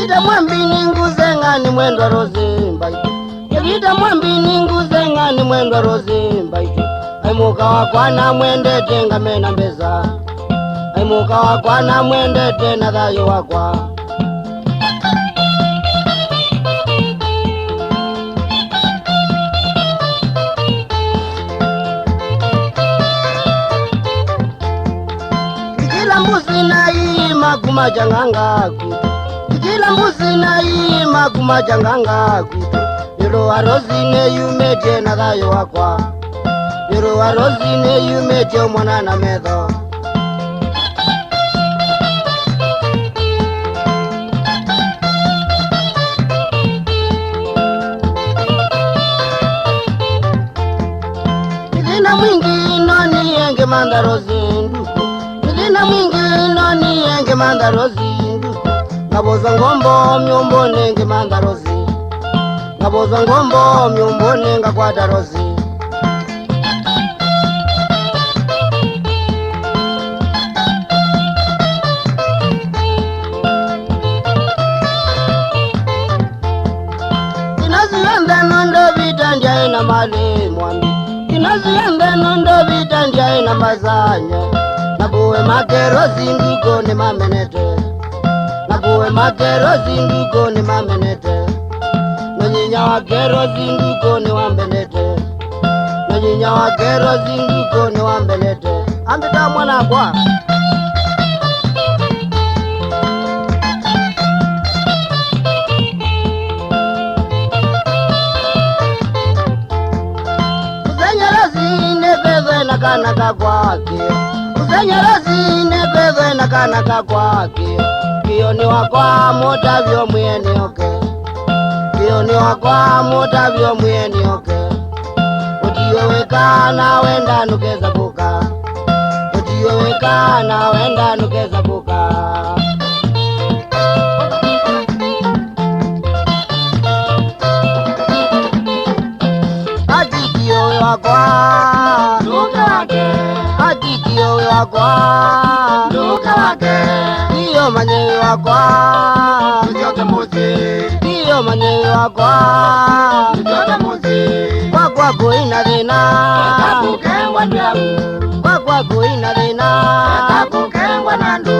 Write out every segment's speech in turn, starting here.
Yevita mwambini nguzengani mwendwa rozimba ito. Yevita mwambini nguzengani mwendwa rozimba ito. Aimuka wakwana mwendete ngamena mbeza. Aimuka wakwana mwendete na dhayo wakwa. Kila mbuzi na ima kumajanganga kwitu. Kila mbuzi na ima kumajanganga kwitu. Yero warozine yumete na dhayo wakwa. Yero warozine yumete mwana na medho. Nilina mwingi noni enge mandaro zinduko. Nilina mwingi noni enge mandaro zinduko. Ngaboza ngombo myombo nenge mandaro zi. Ngaboza ngombo myombo nenga kwa darozi. Kinaziyembe nondo vitanja ina mali mwambi. Kinaziyembe nondo vitanja ina mazanya. Nabuwe makero zinduko ni mamenete. Nabuwe makero zinduko ni mamenete. Nanyinya wakero zinduko ni wambelete. Nanyinya wakero zinduko ni wambelete. Ambita mwana kwa Kuzenyera zine kweve na kanaka kwake. Kuzenyera zine kweve na kanaka kwake. Kiyo ni wakwa motavyo mwene oke. Kiyo ni wakwa motavyo mwene oke. Utiweweka na wenda nukeza buka. Utiweweka na wenda nukeza buka. Ati kiyo wakwa Luka wake, Ati kiyo wakwa Luka wake, Kiyo manyewe wakwa Ujoke muzi, Kiyo manyewe wakwa Ujoke muzi, Wakwa kuina dina Kakukengwa ndiamu, Wakwa kuina dina Kakukengwa nandu.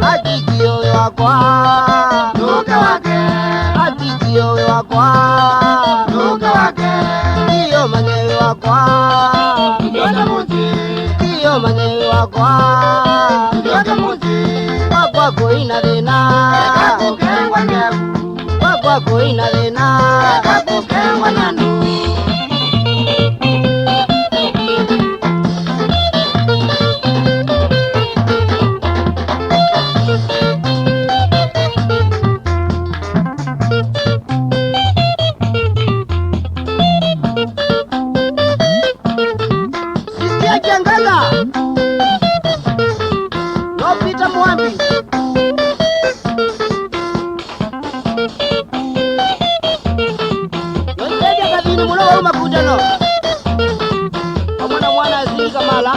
Ati kiyo wakwa Luka wake, Ati kiyo wakwa Luka wake, Kiyo manyewe wakwa Ujoke muzi, Kiyo manyewe wakwa Ujoke muzi, Wakwa kuina dina Kakukengwa ndiamu, Wakwa kuina dina Kakukengwa nandu. Sisia Jangala Nopita Mwambi Nonjeja kabini mulo wa umakutano Omwana mwana azili kamala